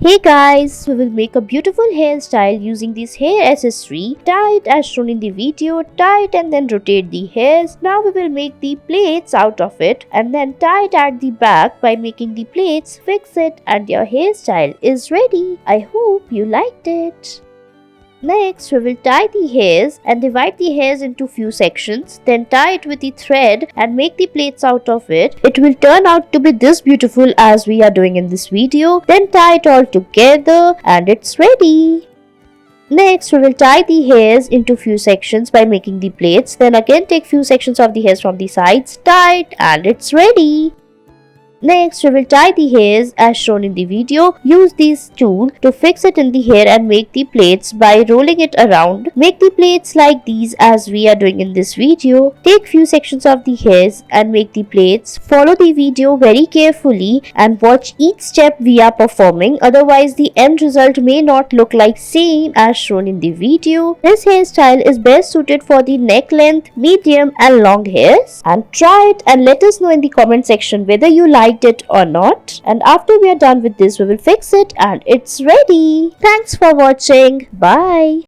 Hey guys, we will make a beautiful hairstyle using this hair accessory. Tie it as shown in the video, tie it and then rotate the hairs. Now we will make the plaits out of it and then tie it at the back by making the plaits, fix it and your hairstyle is ready. I hope you liked it. Next, we will tie the hairs and divide the hairs into few sections, then tie it with the thread and make the plaits out of it. It will turn out to be this beautiful as we are doing in this video. Then tie it all together and it's ready. Next, we will tie the hairs into few sections by making the plaits. Then again take few sections of the hairs from the sides, tie it and it's ready. Next, we will tie the hairs as shown in the video. Use this tool to fix it in the hair and make the plaits by rolling it around. Make the plaits like these as we are doing in this video. Take few sections of the hairs and make the plaits. Follow the video very carefully and watch each step we are performing. Otherwise, the end result may not look like same as shown in the video. This hairstyle is best suited for the neck length, medium and long hairs. And try it and let us know in the comment section whether you liked it or not. And after we are done with this, we will fix it and it's ready. Thanks for watching. Bye.